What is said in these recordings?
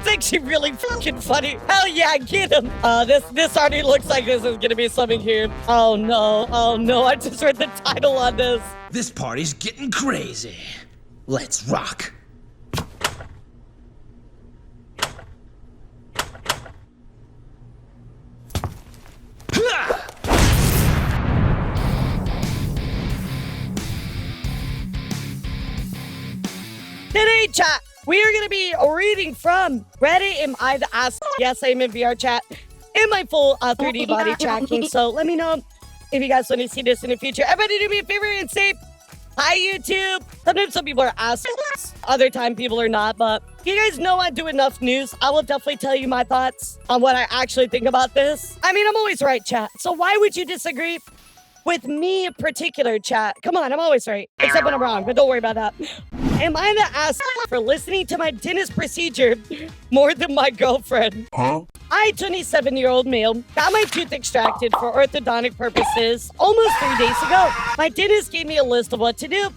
That's actually really fucking funny. Hell yeah, get him. This already looks like this is gonna be something here. Oh no, I just read the title on this. This party's getting crazy. Let's rock. Today, chat, we are going to be reading from Reddit. Am I the ass? Yes, I am in VR chat. In my full 3D body tracking. So let me know if you guys want to see this in the future. Everybody do me a favor and say, hi, YouTube. Sometimes some people are assholes. Other time people are not. But if you guys know I do enough news, I will definitely tell you my thoughts on what I actually think about this. I mean, I'm always right, chat. So why would you disagree with me in particular, chat? Come on, I'm always right. Except when I'm wrong, but don't worry about that. Am I the ass for listening to my dentist procedure more than my girlfriend? Huh? I, 27-year-old male, got my tooth extracted for orthodontic purposes almost 3 days ago. My dentist gave me a list of what to do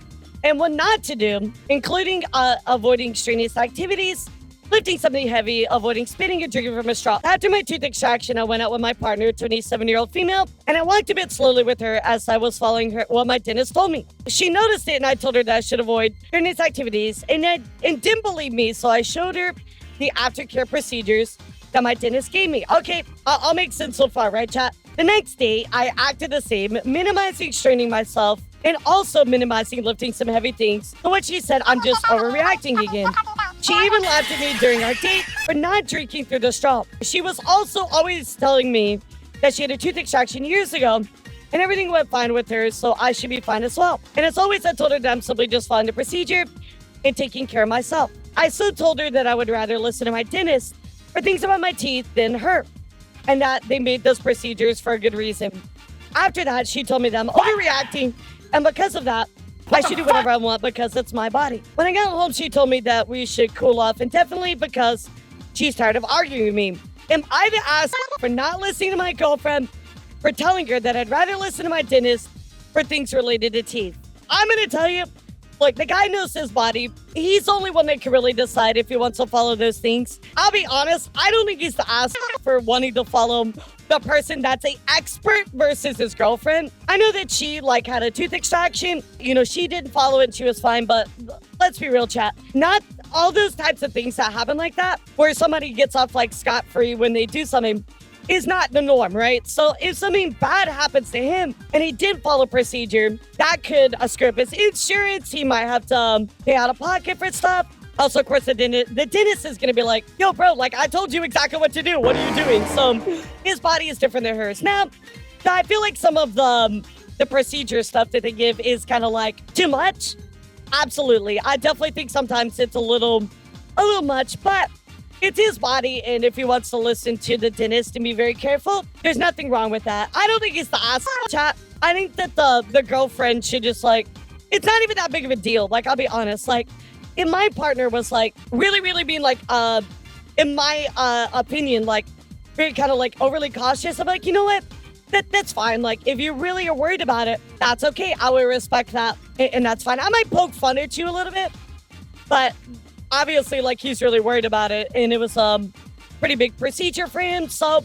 and what not to do, including avoiding strenuous activities, lifting something heavy, avoiding spitting and drinking from a straw. After my tooth extraction, I went out with my partner, 27-year-old female, and I walked a bit slowly with her as I was following her what my dentist told me. She noticed it, and I told her that I should avoid strenuous activities, and didn't believe me, so I showed her the aftercare procedures that my dentist gave me. Okay, I'll make sense so far, right, chat? The next day, I acted the same, minimizing straining myself, and also minimizing lifting some heavy things. So what she said, I'm just overreacting again. She even laughed at me during our date for not drinking through the straw. She was also always telling me that she had a tooth extraction years ago and everything went fine with her, so I should be fine as well. And as always, I told her that I'm simply just following the procedure and taking care of myself. I so told her that I would rather listen to my dentist for things about my teeth than her, and that they made those procedures for a good reason. After that, she told me that I'm overreacting, and because of that, I should do whatever I want because it's my body. When I got home, she told me that we should cool off indefinitely because she's tired of arguing with me. Am I the ass for not listening to my girlfriend, for telling her that I'd rather listen to my dentist for things related to teeth? I'm going to tell you, look, the guy knows his body. He's the only one that can really decide if he wants to follow those things. I'll be honest, I don't think he's the ass for wanting to follow the person that's an expert versus his girlfriend. I know that she had a tooth extraction. You know, she didn't follow it and she was fine, but let's be real, chat. Not all those types of things that happen like that, where somebody gets off scot-free when they do something, is not the norm, right? So if something bad happens to him and he didn't follow procedure, that could screw up his insurance. He might have to pay out of pocket for stuff. Also, of course, the dentist is going to be like, yo, bro, I told you exactly what to do. What are you doing? So his body is different than hers. Now, I feel like some of the procedure stuff that they give is kind of too much. Absolutely. I definitely think sometimes it's a little much, but it's his body, and if he wants to listen to the dentist and be very careful, there's nothing wrong with that. I don't think it's the ass, chat. I think that the girlfriend should just it's not even that big of a deal. I'll be honest. If my partner was really, really being in my opinion, very kind of overly cautious, I'm you know what? That's fine. If you really are worried about it, that's okay. I will respect that, and that's fine. I might poke fun at you a little bit, but obviously, he's really worried about it, and it was a pretty big procedure for him, so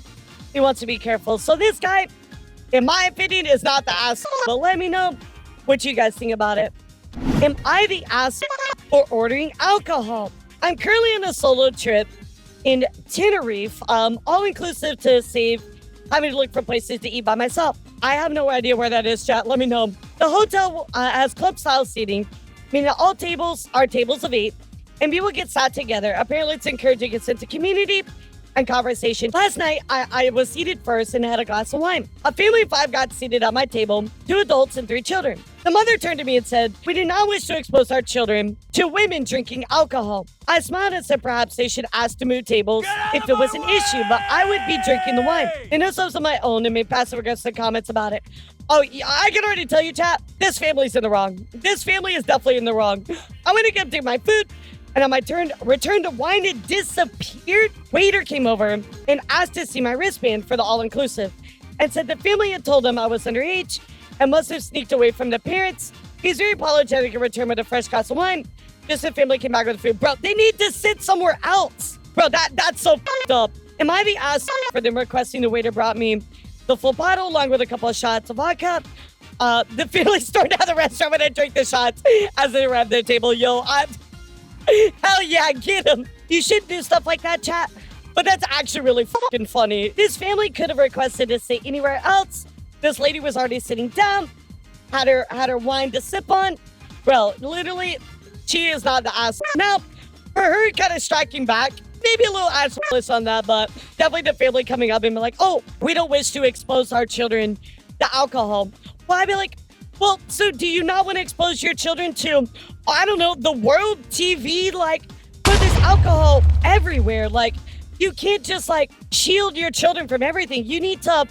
he wants to be careful. So this guy, in my opinion, is not the ass, but let me know what you guys think about it. Am I the ass for ordering alcohol? I'm currently on a solo trip in Tenerife, all-inclusive to save having to look for places to eat by myself. I have no idea where that is, chat. Let me know. The hotel has club-style seating, meaning that all tables are tables of 8, and people get sat together. Apparently, it's encouraging a sense of community and conversation. Last night, I was seated first and had a glass of wine. A family of 5 got seated at my table, 2 adults and 3 children. The mother turned to me and said, "We do not wish to expose our children to women drinking alcohol." I smiled and said perhaps they should ask to move tables if it was an issue, but I would be drinking the wine. They know I was on my own and made passive-aggressive comments about it. Oh, yeah, I can already tell you, chat, this family's in the wrong. This family is definitely in the wrong. I went to get my food, and on my return to wine, it disappeared. Waiter came over and asked to see my wristband for the all-inclusive and said the family had told him I was underage and must have sneaked away from the parents. He's very apologetic and returned with a fresh glass of wine. Just the family came back with the food. Bro, they need to sit somewhere else. Bro, that's so f***ed up. Am I the ass for them requesting the waiter brought me the full bottle along with a couple of shots of vodka? The family stormed out of the restaurant when I drank the shots as they arrived at the table. Yo, hell yeah, get him. You shouldn't do stuff like that, chat. But that's actually really fucking funny. This family could have requested to sit anywhere else. This lady was already sitting down, had her wine to sip on. Bro, literally, she is not the ass. Now, for her kind of striking back, maybe a little assless on that, but definitely the family coming up and be like, oh, we don't wish to expose our children to alcohol. Well, I'd be like, well, so do you not want to expose your children to, I don't know, the world TV? Like, but there's alcohol everywhere. Like, you can't just, like, shield your children from everything. You need to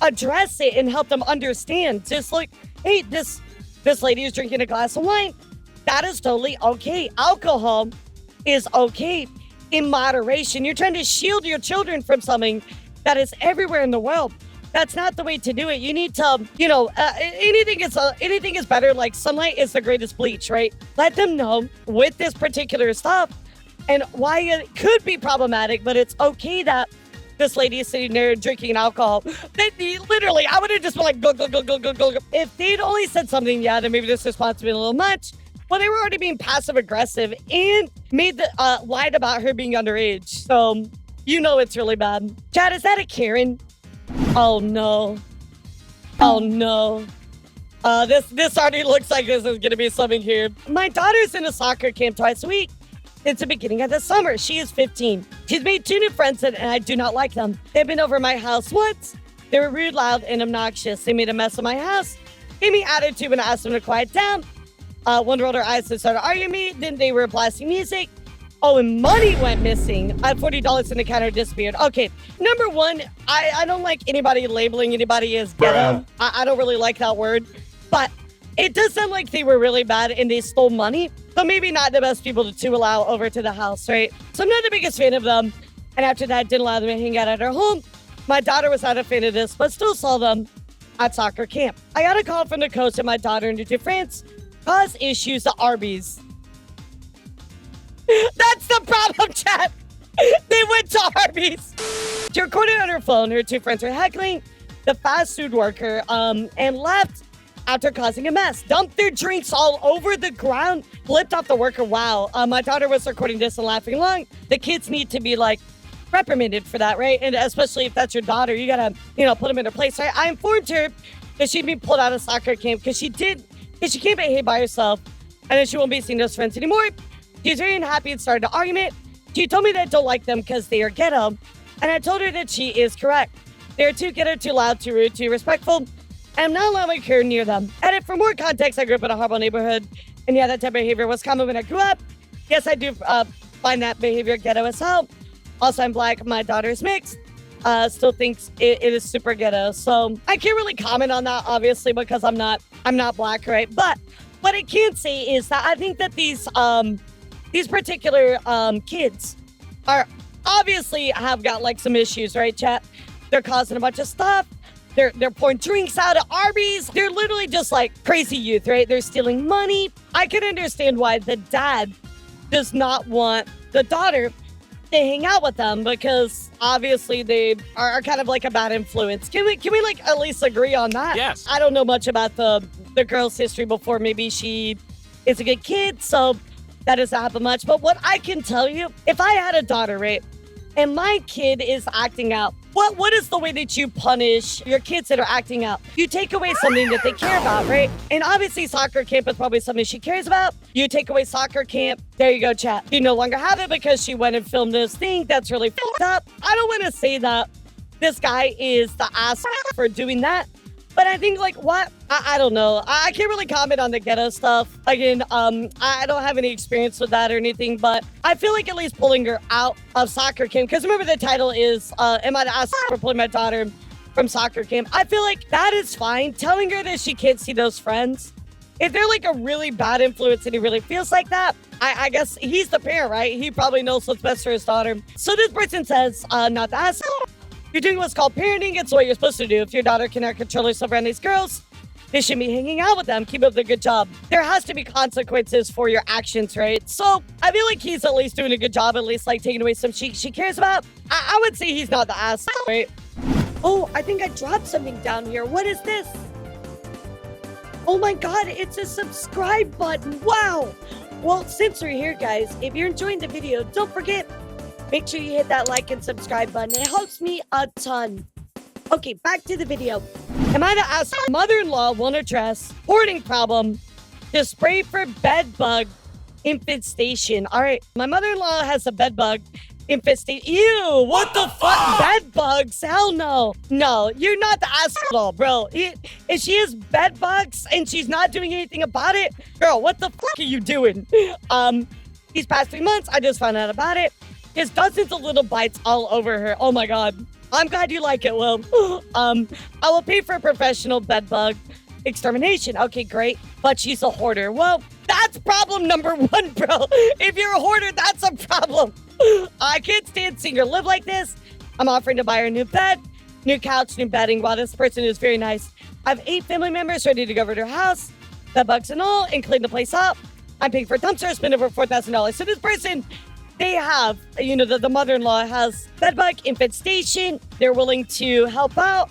address it and help them understand. Just like, hey, this lady is drinking a glass of wine. That is totally okay. Alcohol is okay in moderation. You're trying to shield your children from something that is everywhere in the world. That's not the way to do it. You need to, anything is better. Like, sunlight is the greatest bleach, right? Let them know with this particular stuff and why it could be problematic, but it's okay that this lady is sitting there drinking alcohol. Literally, I would have just been like, go, go, go, go, go, go. If they'd only said something, yeah, then maybe this response would be a little much. Well, they were already being passive aggressive and made lied about her being underage. So, you know it's really bad. Chad, is that a Karen? Oh no. Oh no. This already looks like this is gonna be something here. My daughter's in a soccer camp twice a week. It's the beginning of the summer. She is 15. She's made 2 new friends and I do not like them. They've been over my house once. They were rude, loud, and obnoxious. They made a mess of my house, gave me attitude when I asked them to quiet down. One rolled her eyes and started arguing me. Then they were blasting music. Oh, and money went missing. I had $40 in the counter, disappeared. Okay, number one, I don't like anybody labeling anybody as ghetto. I don't really like that word. But it does sound like they were really bad and they stole money. So maybe not the best people to allow over to the house, right? So I'm not the biggest fan of them. And after that, didn't allow them to hang out at our home. My daughter was not a fan of this, but still saw them at soccer camp. I got a call from the coach and my daughter and 2 friends caused issues at Arby's. That's the problem, chat. They went to Arby's. She recorded on her phone. Her 2 friends were heckling the fast food worker and left after causing a mess. Dumped their drinks all over the ground. Flipped off the worker. Wow. My daughter was recording this and laughing along. The kids need to be, like, reprimanded for that, right? And especially if that's your daughter, you gotta, put them in their place, right? I informed her that she'd be pulled out of soccer camp because she can't behave by herself and then she won't be seeing those friends anymore. She's very unhappy and started an argument. She told me that I don't like them because they are ghetto. And I told her that she is correct. They're too ghetto, too loud, too rude, too respectful. I'm not allowing her near them. And for more context, I grew up in a horrible neighborhood. And yeah, that type of behavior was common when I grew up. Yes, I do find that behavior ghetto as hell. Also, I'm Black. My daughter is mixed. Still thinks it is super ghetto. So I can't really comment on that, obviously, because I'm not Black, right? But what I can say is that I think that these particular kids are obviously have got like some issues, right, chat? They're causing a bunch of stuff. They're pouring drinks out of Arby's. They're literally just like crazy youth, right? They're stealing money. I can understand why the dad does not want the daughter to hang out with them because obviously they are kind of like a bad influence. Can we like at least agree on that? Yes. I don't know much about the girl's history before. Maybe she is a good kid, so that doesn't happen much. But what I can tell you, if I had a daughter, right, and my kid is acting out, what is the way that you punish your kids that are acting out? You take away something that they care about, right? And obviously soccer camp is probably something she cares about. You take away soccer camp, there you go, chat. You no longer have it because she went and filmed this thing that's really fucked up. I don't want to say that this guy is the ass for doing that. But I think, like, what? I don't know. I can't really comment on the ghetto stuff. Again, I don't have any experience with that or anything, but I feel like at least pulling her out of soccer camp, because remember the title is, am I the ass for pulling my daughter from soccer camp? I feel like that is fine. Telling her that she can't see those friends, if they're like a really bad influence and he really feels like that, I guess he's the parent, right? He probably knows what's best for his daughter. So this person says, not the ass. You're doing what's called parenting. It's what you're supposed to do. If your daughter cannot control herself around these girls, They shouldn't be hanging out with them. Keep up the good job. There has to be consequences for your actions, right? So I feel like he's at least doing a good job, at least like taking away some she cares about. I would say he's not the ass, right? Oh, I think I dropped something down here. What is this? Oh my God, it's a subscribe button. Wow. Well, since we're here, guys, if you're enjoying the video, don't forget, make sure you hit that like and subscribe button. It helps me a ton. Okay, back to the video. Am I the ass? Mother-in-law won't address hoarding problem to spray for bed bug infestation. All right, my mother-in-law has a bed bug infestation. Ew, what the fuck? Bed bugs? Hell no. No, you're not the asshole, bro. If she has bed bugs and she's not doing anything about it, girl, what the fuck are you doing? These past 3 months, I just found out about it. There's dozens of little bites all over her. Oh my God. I'm glad you like it, Will. I will pay for a professional bed bug extermination. Okay, great. But she's a hoarder. Well, that's problem number one, bro. If you're a hoarder, that's a problem. I can't stand seeing her live like this. I'm offering to buy her a new bed, new couch, new bedding. Wow, this person is very nice. I have 8 family members ready to go over to her house, bed bugs and all, and clean the place up. I'm paying for a dumpster, spend over $4,000. So this person, they have, you know, the mother-in-law has bedbug infestation. They're willing to help out.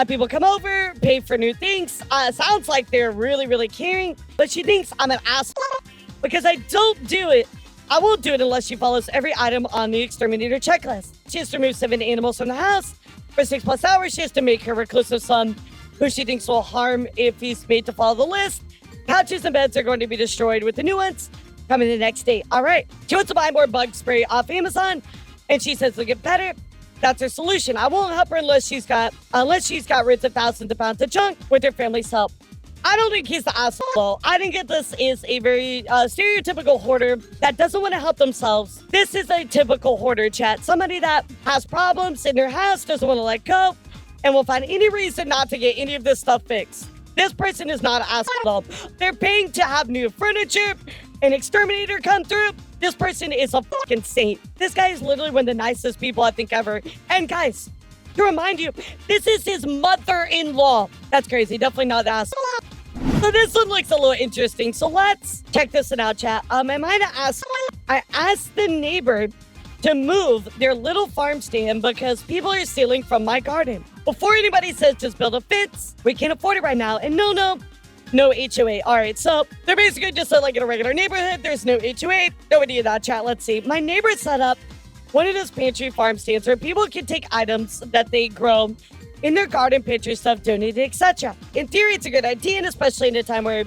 People come over, pay for new things. Sounds like they're really, really caring. But she thinks I'm an asshole because I don't do it. I won't do it unless she follows every item on the exterminator checklist. She has to remove 7 animals from the house. For 6+ hours, she has to make her reclusive son, who she thinks will harm if he's made to follow the list. Couches and beds are going to be destroyed with the new ones coming the next day. All right. She wants to buy more bug spray off Amazon, and she says it'll get better. That's her solution. I won't help her unless she's got rid of thousands of pounds of junk with her family's help. I don't think he's the asshole. I think that this is a very stereotypical hoarder that doesn't want to help themselves. This is a typical hoarder, chat. Somebody that has problems in their house, doesn't want to let go, and will find any reason not to get any of this stuff fixed. This person is not an asshole. They're paying to have new furniture, an exterminator come through. This person is a fucking saint. This guy is literally one of the nicest people I think ever. And guys, to remind you, this is his mother-in-law. That's crazy. Definitely not the asshole. So this one looks a little interesting. So let's check this one out, chat. Am I the asshole? I asked the neighbor to move their little farm stand because people are stealing from my garden. Before anybody says just build a fence, we can't afford it right now. And no HOA. All right, so they're basically just like in a regular neighborhood. There's no HOA. No idea that, chat. Let's see. My neighbor set up one of those pantry farm stands where people can take items that they grow in their garden, pantry stuff, donated, etc. In theory, it's a good idea, and especially in a time where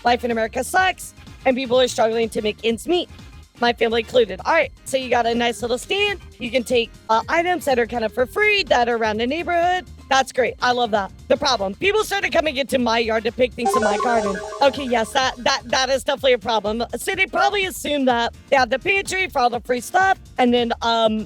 life in America sucks and people are struggling to make ends meet. My family included. All right, so you got a nice little stand. You can take items that are kind of for free that are around the neighborhood. That's great. I love that. The problem, people started coming into my yard to pick things in my garden. Okay, yes, that is definitely a problem. So they probably assume that they have the pantry for all the free stuff, and then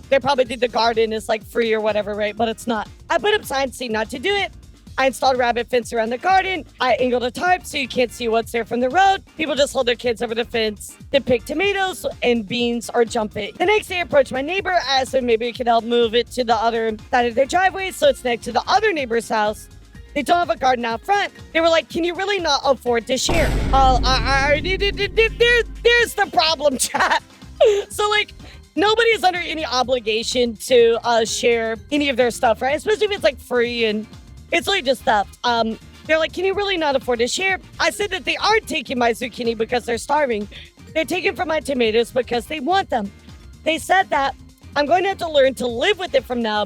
they probably think the garden is like free or whatever, right? But it's not. I put up signs saying not to do it. I installed a rabbit fence around the garden. I angled a tarp so you can't see what's there from the road. People just hold their kids over the fence to pick tomatoes and beans or jump it. The next day, I approached my neighbor, asked him maybe we could help move it to the other side of their driveway so it's next to the other neighbor's house. They don't have a garden out front. They were like, can you really not afford to share? There's the problem, chat. So, like, nobody is under any obligation to share any of their stuff, right? Especially if it's, like, free and it's really just stuff. They're like, can you really not afford to share? I said that they aren't taking my zucchini because they're starving. They're taking from my tomatoes because they want them. They said that I'm going to have to learn to live with it from now,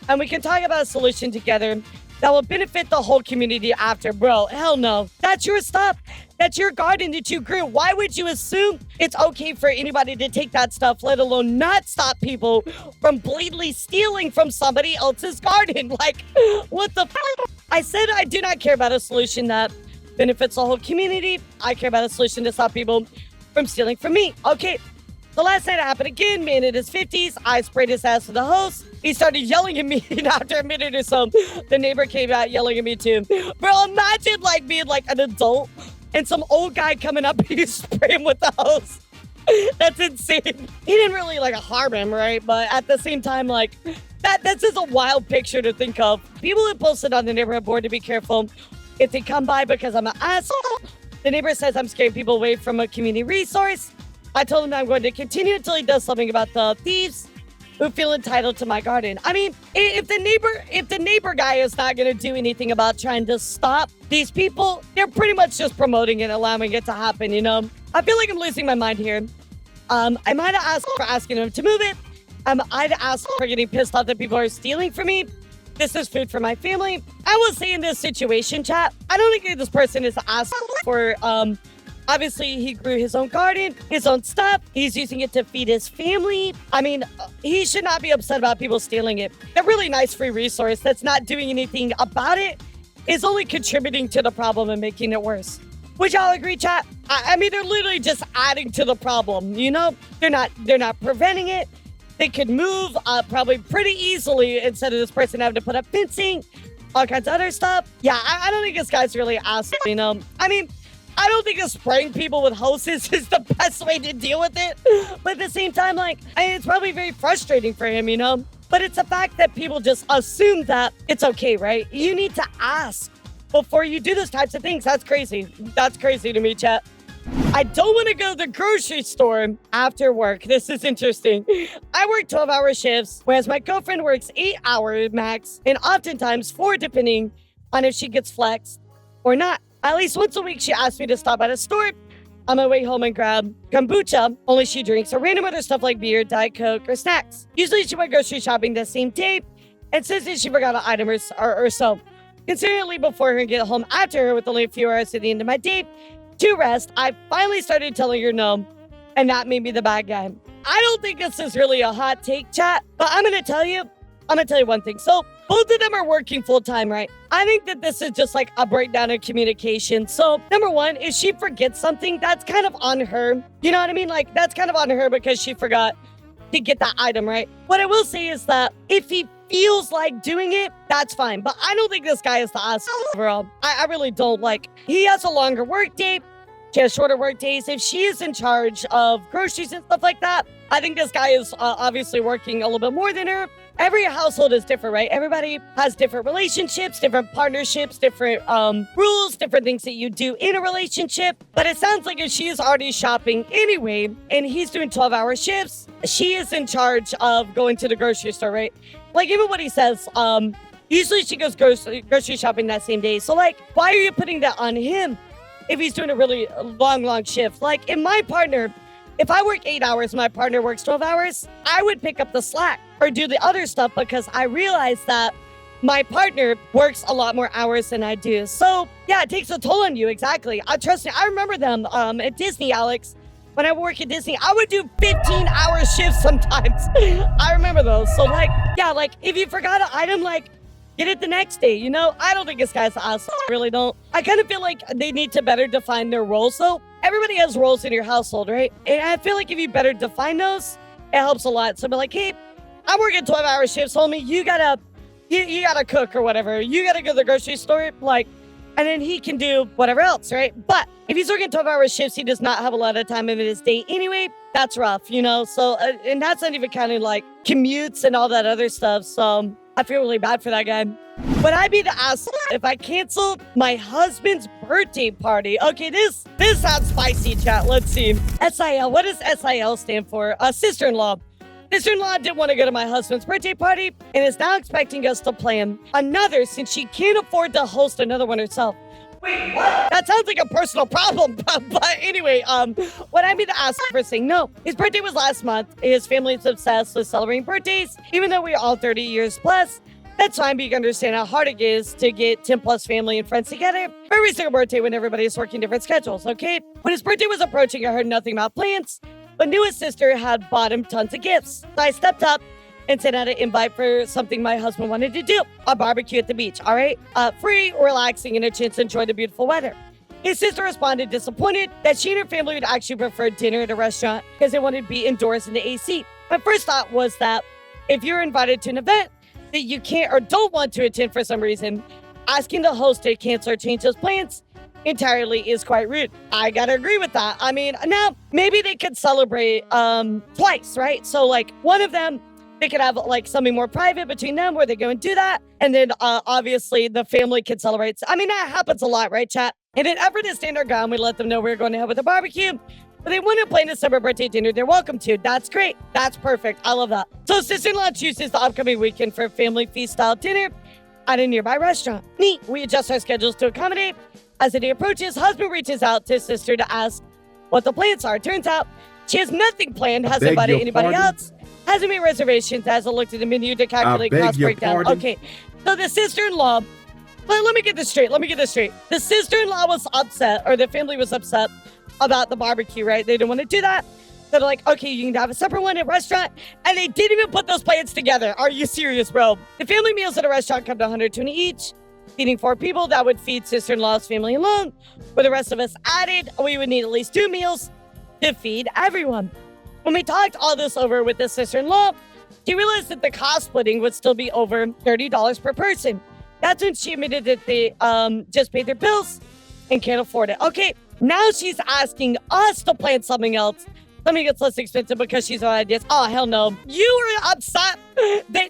and we can talk about a solution together that will benefit the whole community after. Bro, hell no. That's your stuff. That's your garden that you grew. Why would you assume it's okay for anybody to take that stuff, let alone not stop people from blatantly stealing from somebody else's garden? Like, what the fuck? I said I do not care about a solution that benefits the whole community. I care about a solution to stop people from stealing from me. Okay. The last night it happened again, man in his 50s. I sprayed his ass with a hose. He started yelling at me, and after a minute or so, the neighbor came out yelling at me too. Bro, imagine like being like an adult and some old guy coming up and you spray him with the hose. That's insane. He didn't really like harm him, right? But at the same time, like that's just a wild picture to think of. People have posted on the neighborhood board to be careful if they come by because I'm an ass. The neighbor says I'm scaring people away from a community resource. I told him I'm going to continue until he does something about the thieves who feel entitled to my garden. I mean, if the neighbor guy is not going to do anything about trying to stop these people, they're pretty much just promoting it, allowing it to happen, you know? I feel like I'm losing my mind here. I might have asked for asking him to move it. I'd ask for getting pissed off that people are stealing from me. This is food for my family. I will say in this situation, chat, I don't think this person is asking for, obviously, he grew his own garden, his own stuff. He's using it to feed his family. I mean, he should not be upset about people stealing it. A really nice free resource that's not doing anything about it is only contributing to the problem and making it worse. Would y'all agree, chat? I mean, they're literally just adding to the problem, you know? They're not preventing it. They could move probably pretty easily instead of this person having to put up fencing, all kinds of other stuff. Yeah, I don't think this guy's really asking, you know? I mean, I don't think spraying people with hoses is the best way to deal with it. But at the same time, like, it's probably very frustrating for him, you know? But it's a fact that people just assume that it's okay, right? You need to ask before you do those types of things. That's crazy. That's crazy to me, chat. I don't want to go to the grocery store after work. This is interesting. I work 12-hour shifts, whereas my girlfriend works 8 hours max, and oftentimes 4, depending on if she gets flexed or not. At least once a week, she asks me to stop at a store on my way home and grab kombucha, only she drinks, or random other stuff like beer, Diet Coke, or snacks. Usually she went grocery shopping the same day, and says that she forgot an item or so. Considering I leave before her and get home after her with only a few hours at the end of my day to rest, I finally started telling her no, and that made me the bad guy. I don't think this is really a hot take, chat, but I'm gonna tell you one thing. So both of them are working full time, right? I think that this is just like a breakdown in communication. So number one, if she forgets something, that's kind of on her. You know what I mean? Like, that's kind of on her because she forgot to get that item, right? What I will say is that if he feels like doing it, that's fine. But I don't think this guy is the ass overall. I really don't. Like, he has a longer work day. She has shorter work days. If she is in charge of groceries and stuff like that, I think this guy is obviously working a little bit more than her. Every household is different, right? Everybody has different relationships, different partnerships, different rules, different things that you do in a relationship. But it sounds like if she is already shopping anyway, and he's doing 12-hour shifts, she is in charge of going to the grocery store, right? Like, even what he says, usually she goes grocery shopping that same day. So, like, why are you putting that on him if he's doing a really long shift? Like, if I work 8 hours, my partner works 12 hours, I would pick up the slack or do the other stuff because I realize that my partner works a lot more hours than I do. So, yeah, it takes a toll on you. Exactly. Trust me, I remember them at Disney, Alex. When I work at Disney, I would do 15-hour shifts sometimes. I remember those. So, like, yeah, like, if you forgot an item, like, get it the next day, you know? I don't think this guy's awesome. I really don't. I kind of feel like they need to better define their roles, though. Everybody has roles in your household, right? And I feel like if you better define those, it helps a lot. So be like, hey, I'm working 12-hour shifts, homie. You gotta cook or whatever. You gotta go to the grocery store, like, and then he can do whatever else, right? But if he's working 12-hour shifts, he does not have a lot of time in his day anyway. That's rough, you know? So, and that's not even counting, like, commutes and all that other stuff. So I feel really bad for that guy. Would I be the ass if I canceled my husband's birthday party? Okay, this sounds spicy, chat. Let's see. SIL. What does SIL stand for? Sister-in-law. Sister-in-law didn't want to go to my husband's birthday party and is now expecting us to plan another since she can't afford to host another one herself. Wait, what? That sounds like a personal problem. But anyway, would I be the ass for saying no? His birthday was last month. His family is obsessed with celebrating birthdays, even though we're all 30 years plus. That's fine, but you can understand how hard it is to get 10 plus family and friends together for every single birthday when everybody is working different schedules, okay? When his birthday was approaching, I heard nothing about plans, but knew his sister had bought him tons of gifts. So I stepped up and sent out an invite for something my husband wanted to do, a barbecue at the beach, all right? Free, relaxing, and a chance to enjoy the beautiful weather. His sister responded disappointed that she and her family would actually prefer dinner at a restaurant because they wanted to be indoors in the AC. My first thought was that if you're invited to an event that you can't or don't want to attend for some reason, asking the host to cancel or change those plans entirely is quite rude. I gotta agree with that. I mean, now maybe they could celebrate twice, right? So like one of them they could have like something more private between them where they go and do that. And then obviously the family can celebrate. I mean, that happens a lot, right, chat? In an effort to stand our ground, we let them know we're going to have with a barbecue. But they want to plan a summer birthday dinner. They're welcome to. That's great. That's perfect. I love that. So sister-in-law chooses the upcoming weekend for a family feast-style dinner at a nearby restaurant. Neat. We adjust our schedules to accommodate. As the day approaches, husband reaches out to his sister to ask what the plans are. Turns out she has nothing planned, hasn't invited anybody else, hasn't made reservations, hasn't looked at the menu to calculate cost breakdown. Okay, so the sister-in-law, well, let me get this straight. The sister-in-law was upset, or the family was upset about the barbecue, right? They didn't want to do that. They're like, okay, you can have a separate one at a restaurant, and they didn't even put those plans together. Are you serious, bro? The family meals at a restaurant come to $120 each. Feeding 4 people, that would feed sister-in-law's family alone. With the rest of us added, we would need at least 2 meals to feed everyone. When we talked all this over with the sister-in-law, she realized that the cost splitting would still be over $30 per person. That's when she admitted that they just paid their bills and can't afford it. Okay, now she's asking us to plan something else. Something that's less expensive because she's on ideas. Oh, hell no. You were upset. They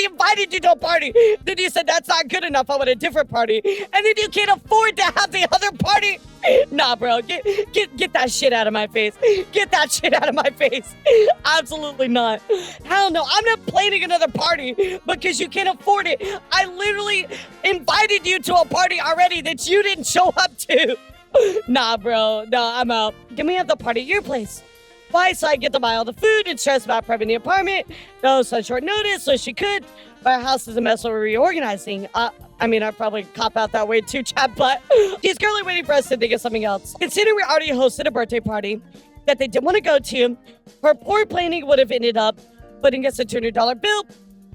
invited you to a party. Then you said that's not good enough. I want a different party. And then you can't afford to have the other party. Nah, bro. Get that shit out of my face. Get that shit out of my face. Absolutely not. Hell no. I'm not planning another party because you can't afford it. I literally invited you to a party already that you didn't show up to. Nah, bro. No, I'm out. Can we have the party at your place? Why? So I get to buy all the food and stress about prepping the apartment. No, such short notice, so she could. But our house is a mess, so we're reorganizing. I mean, I'd probably cop out that way too, chat, but she's currently waiting for us to think of something else. Considering we already hosted a birthday party that they didn't want to go to, her poor planning would have ended up putting us a $200 bill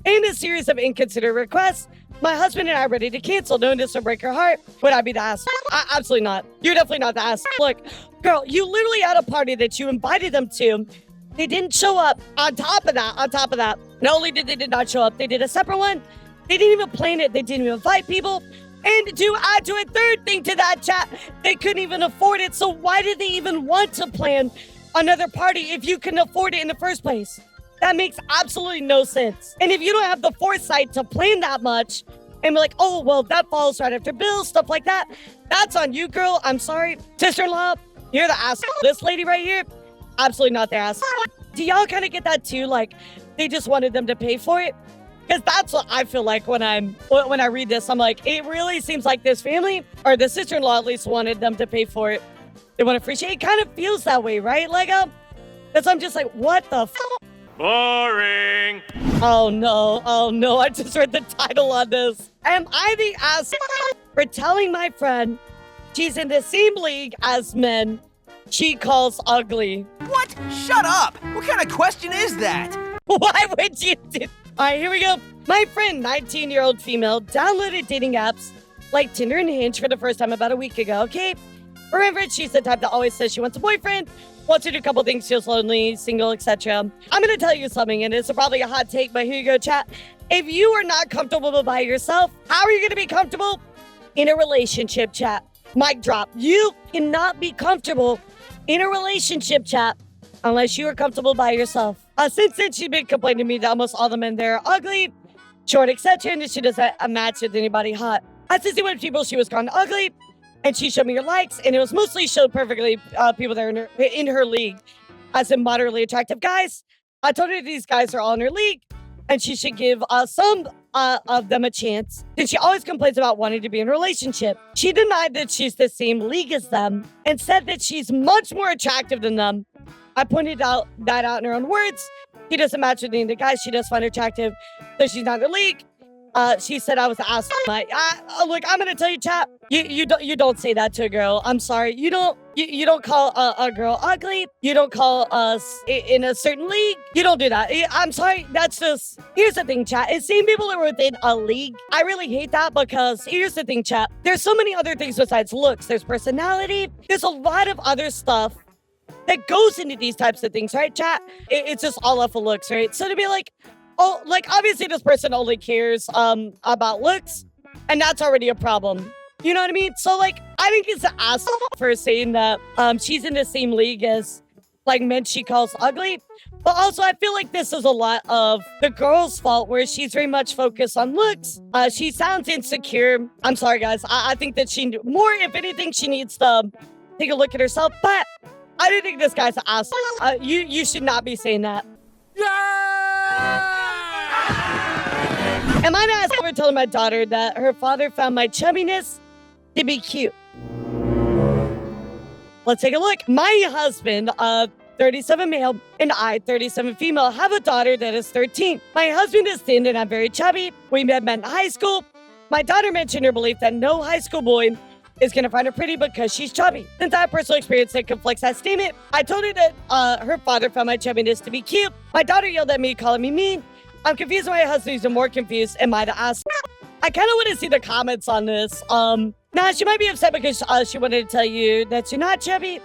and a series of inconsiderate requests. My husband and I are ready to cancel, knowing this will break her heart. Would I be the ass? Absolutely not. You're definitely not the ass. Look, girl, you literally had a party that you invited them to. They didn't show up. On top of that, not only did they not show up, they did a separate one. They didn't even plan it. They didn't even invite people. And to add to a third thing to that, chat, they couldn't even afford it. So why did they even want to plan another party if you couldn't afford it in the first place? That makes absolutely no sense. And if you don't have the foresight to plan that much and be like, oh, well, that falls right after bills, stuff like that, that's on you, girl. I'm sorry. Sister-in-law, you're the ass. This lady right here, absolutely not the ass. Do y'all kind of get that too? Like, they just wanted them to pay for it? Because that's what I feel like when I read this. I'm like, it really seems like this family, or the sister-in-law at least, wanted them to pay for it. They want to appreciate it. It kind of feels that way, right, Lego? Because I'm just like, what the f***? Boring. Oh no, I just read the title on this. Am I the ass for telling my friend she's in the same league as men she calls ugly? What? Shut up! What kind of question is that? Why would you do? Alright, here we go. My friend, 19-year-old female, downloaded dating apps like Tinder and Hinge for the first time about a week ago, okay? Remember, she's the type that always says she wants a boyfriend, wants to do a couple things, feels lonely, single, etc. I'm going to tell you something, and it's probably a hot take, but here you go, chat. If you are not comfortable by yourself, how are you going to be comfortable in a relationship, chat? Mic drop. You cannot be comfortable in a relationship, chat, unless you are comfortable by yourself. Since then, she's been complaining to me that almost all the men there are ugly, short, etc., and that she doesn't match with anybody hot. I said, see what people she was called ugly, and she showed me her likes, and it was mostly showed perfectly people that are in her league, as in moderately attractive guys. I told her these guys are all in her league, and she should give some of them a chance. And she always complains about wanting to be in a relationship. She denied that she's the same league as them, and said that she's much more attractive than them. I pointed out that in her own words. She doesn't match with any of the guys she does find attractive, so she's not in the league. She said I was the ass. Look, I'm gonna tell you, chat. You don't say that to a girl. I'm sorry. You don't call a girl ugly. You don't call us in a certain league. You don't do that. I'm sorry. That's just. Here's the thing, chat. It's seeing people that are within a league. I really hate that because here's the thing, chat. There's so many other things besides looks. There's personality. There's a lot of other stuff that goes into these types of things, right, chat? It's just all off of looks, right? So to be like, oh, like, obviously this person only cares about looks, and that's already a problem. You know what I mean? So, like, I think it's an ass for saying that she's in the same league as like men she calls ugly. But also, I feel like this is a lot of the girl's fault, where she's very much focused on looks. She sounds insecure. I'm sorry, guys. I think that more, if anything, she needs to take a look at herself. But I do think this guy's an ass. You should not be saying that. Am I not ever telling my daughter that her father found my chubbiness to be cute? Let's take a look. My husband, 37 male, and I, 37 female, have a daughter that is 13. My husband is thin and I'm very chubby. We met in high school. My daughter mentioned her belief that no high school boy is going to find her pretty because she's chubby. Since I have personal experience that conflicts that statement, I told her that her father found my chubbiness to be cute. My daughter yelled at me, calling me mean. I'm confused why my husband is even more confused. Am I the ass? I kind of want to see the comments on this. Now, she might be upset because she wanted to tell you that you're not chubby,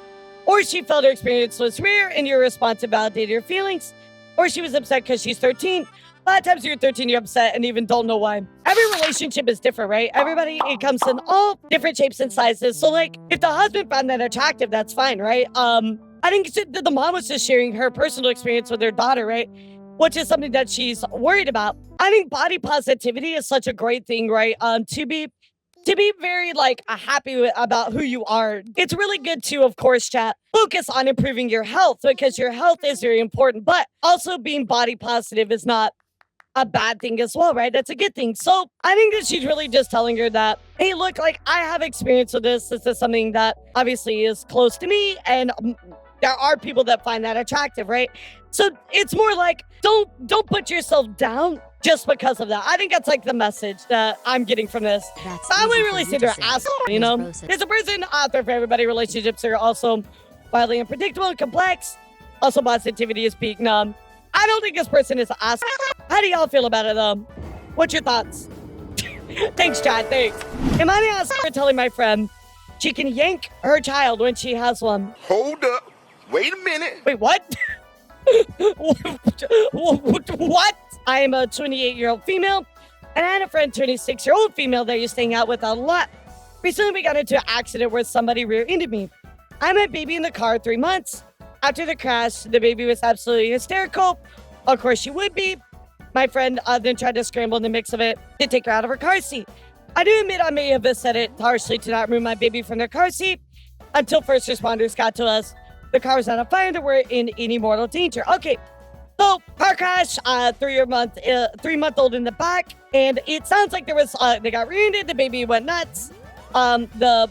or she felt her experience was rare and your response validated her feelings, or she was upset because she's 13. A lot of times you're 13, you're upset and even don't know why. Every relationship is different, right? Everybody, it comes in all different shapes and sizes. So, like, if the husband found that attractive, that's fine, right? I think the mom was just sharing her personal experience with her daughter, right? Which is something that she's worried about. I think body positivity is such a great thing, right? To be very happy about who you are. It's really good to, of course, chat, focus on improving your health, because your health is very important, but also being body positive is not a bad thing as well, right? That's a good thing. So I think that she's really just telling her that, hey, look, I have experience with this. This is something that obviously is close to me, and there are people that find that attractive, right? So it's more like, don't put yourself down just because of that. I think that's the message that I'm getting from this. I wouldn't really say they're assholes, you know? There's a person out there for everybody. Relationships are also wildly unpredictable and complex. Also, positivity is peak. I don't think this person is an asshole. How do y'all feel about it, though? What's your thoughts? Thanks, Chad. Thanks. Am I the asshole for telling my friend she can yank her child when she has one? Hold up. Wait a minute. Wait, what? What? I am a 28-year-old female, and I had a friend, 26-year-old female, that used to hang out with a lot. Recently, we got into an accident where somebody rear-ended me. I had my baby in the car 3 months. After the crash, the baby was absolutely hysterical. Of course, she would be. My friend then tried to scramble in the mix of it to take her out of her car seat. I do admit I may have said it harshly to not remove my baby from their car seat until first responders got to us. The car was on a fire and we're in any mortal danger. Okay, so car crash, 3-month-old in the back, and it sounds like there was they got rear-ended. The baby went nuts. The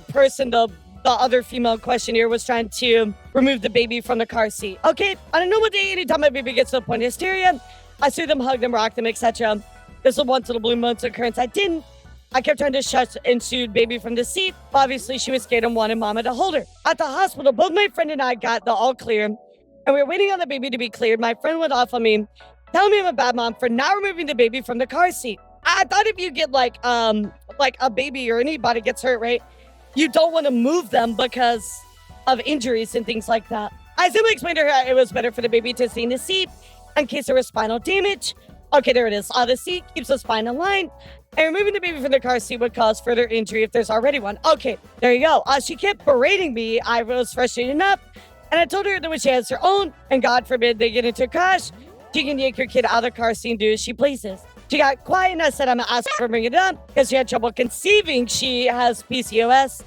other female questionnaire was trying to remove the baby from the car seat. Okay, on a normal day, anytime my baby gets to the point of hysteria, I soothe them, hug them, rock them, etc. This was once in a blue moon's occurrence. I didn't. I kept trying to shush and soothe baby from the seat. Obviously, she was scared and wanted mama to hold her. At the hospital, both my friend and I got the all clear, and we were waiting on the baby to be cleared. My friend went off on me, telling me I'm a bad mom for not removing the baby from the car seat. I thought if you get like a baby or anybody gets hurt, right, you don't want to move them because of injuries and things like that. I simply explained to her it was better for the baby to stay in the seat in case there was spinal damage. Okay, there it is. The seat keeps the spine in line, and removing the baby from the car seat would cause further injury if there's already one. Okay, there you go. She kept berating me. I was frustrated enough, and I told her that when she has her own, and God forbid they get into a crash, she can yank her kid out of the car seat and do as she pleases. She got quiet, and I said I'm going to ask her to bring it up because she had trouble conceiving. She has PCOS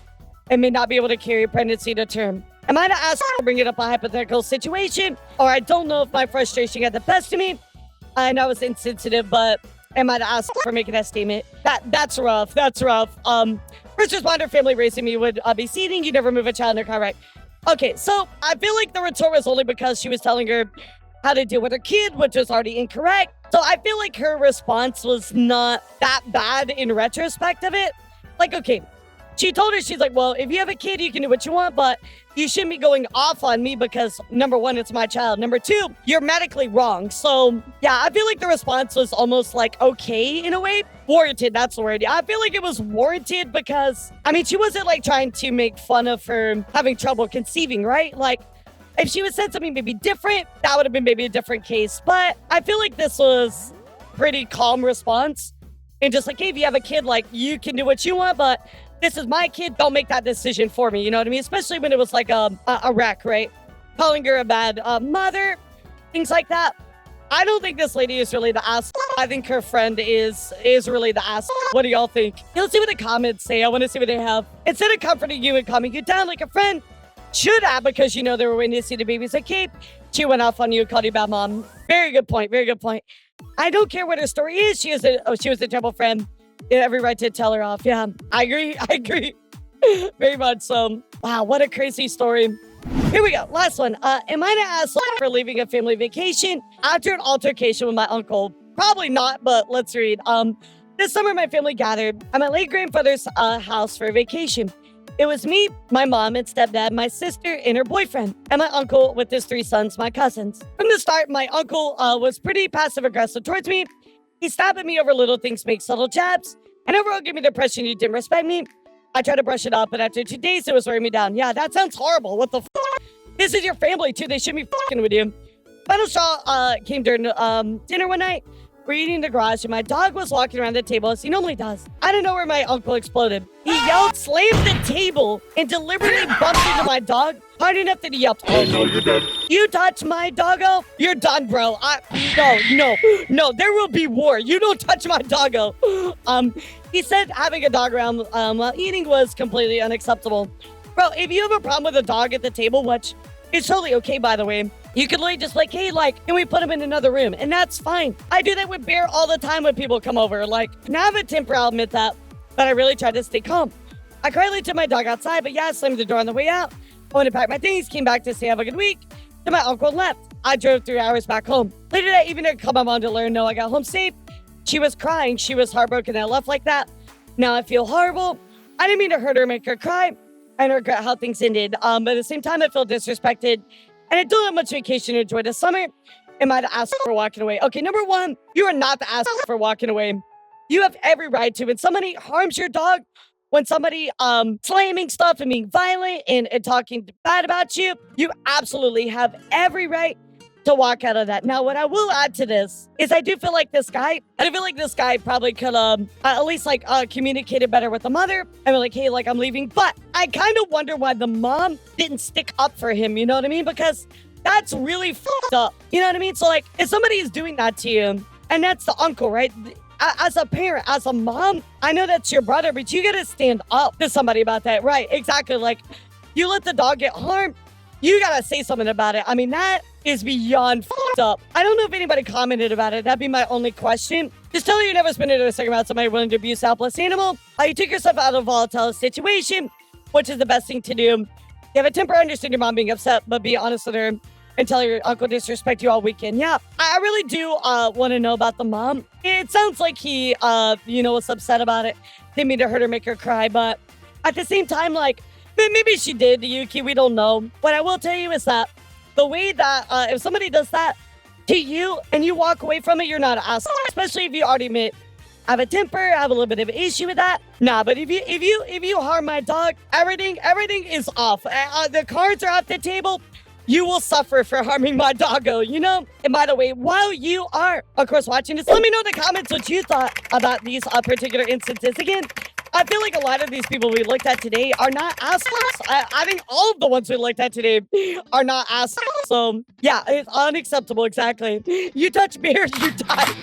and may not be able to carry a pregnancy to term. Am I to ask her to bring it up a hypothetical situation? Or I don't know if my frustration got the best of me. I know it's insensitive, but am I to ask for making that statement? That's rough. That's rough. First responder family raising me would be seating. You never move a child in their car, right? Okay, so I feel like the retort was only because she was telling her how to deal with her kid, which was already incorrect. So I feel like her response was not that bad in retrospect of it. Like, okay, she told her, she's like, well, if you have a kid, you can do what you want, but you shouldn't be going off on me because, number one, it's my child. Number two, you're medically wrong. So, yeah, I feel like the response was almost like okay in a way. Warranted, that's the word. I feel like it was warranted because, I mean, she wasn't like trying to make fun of her having trouble conceiving, right? Like, if she would said something maybe different, that would have been maybe a different case. But I feel like this was pretty calm response. And just like, hey, if you have a kid, like, you can do what you want, but this is my kid. Don't make that decision for me. You know what I mean? Especially when it was like a wreck, right? calling her a bad mother, things like that. I don't think this lady is really the ass. I think her friend is really the ass. What do y'all think? Let's see what the comments say. I want to see what they have. Instead of comforting you and calming you down like a friend should have, because you know they were waiting to see the baby's escape, she went off on you, called you bad mom. Very good point. Very good point. I don't care what her story is. She was a terrible friend. You have every right to tell her off. Yeah, I agree. I agree. Very much so. Wow, what a crazy story. Here we go. Last one. Am I the asshole for leaving a family vacation after an altercation with my uncle? Probably not, but let's read. This summer, my family gathered at my late grandfather's house for a vacation. It was me, my mom and stepdad, my sister and her boyfriend, and my uncle with his 3 sons, my cousins. From the start, my uncle was pretty passive-aggressive towards me. He stabbed at me over little things, make subtle jabs, and overall gave me the impression he didn't respect me. I tried to brush it off, but after 2 days, it was wearing me down. Yeah, that sounds horrible. What the f***? This is your family, too. They shouldn't be f***ing with you. Final straw came during dinner one night. We're eating in the garage, and my dog was walking around the table as he normally does. I don't know where my uncle exploded. He yelled, slammed the table, and deliberately bumped into my dog hard enough that he yelped, "Oh, no, you're dead. You touch my doggo, you're done, bro. No, there will be war. You don't touch my doggo." He said having a dog around while eating was completely unacceptable. Bro, if you have a problem with a dog at the table, which is totally okay, by the way, you could literally just like, hey, like, can we put him in another room? And that's fine. I do that with Bear all the time when people come over. Like, and I have a temper, I'll admit that, but I really tried to stay calm. I quietly took my dog outside, but yeah, I slammed the door on the way out. I went to pack my things, came back to say have a good week. Then my uncle left. I drove 3 hours back home. Later that evening, I called my mom to let her know I got home safe. She was crying. She was heartbroken I left like that. Now I feel horrible. I didn't mean to hurt her, make her cry. I regret how things ended. But at the same time, I feel disrespected. And I don't have much vacation to enjoy this summer. Am I the ass for walking away? Okay, number one, you are not the ass for walking away. You have every right to. When somebody harms your dog, when somebody slamming stuff and being violent and talking bad about you, you absolutely have every right to walk out of that. Now, what I will add to this is I do feel like this guy probably could at least like communicated better with the mother and be like, hey, like I'm leaving. But I kind of wonder why the mom didn't stick up for him. You know what I mean? Because that's really fucked up. You know what I mean? So like if somebody is doing that to you and that's the uncle, right? As a parent, as a mom, I know that's your brother, but you got to stand up to somebody about that. Right. Exactly. Like you let the dog get harmed. You got to say something about it. I mean, that is beyond f***ed up. I don't know if anybody commented about it. That'd be my only question. Just tell her you never spend it a second about somebody willing to abuse a helpless animal. You took yourself out of a volatile situation, which is the best thing to do. You have a temper, understand your mom being upset, but be honest with her and tell your uncle disrespect you all weekend. Yeah, I really do want to know about the mom. It sounds like he, was upset about it. Didn't mean to hurt her, make her cry, but at the same time, like, maybe she did, Yuki, we don't know. What I will tell you is that the way that if somebody does that to you and you walk away from it, you're not an asshole. Especially if you already admit, I have a temper, I have a little bit of an issue with that. Nah, but if you harm my dog, everything is off. The cards are off the table. You will suffer for harming my doggo, you know? And by the way, while you are, of course, watching this, let me know in the comments what you thought about these particular instances. Again, I feel like a lot of these people we looked at today are not assholes. I think all of the ones we looked at today are not assholes. So, yeah, it's unacceptable, exactly. You touch bears, you die.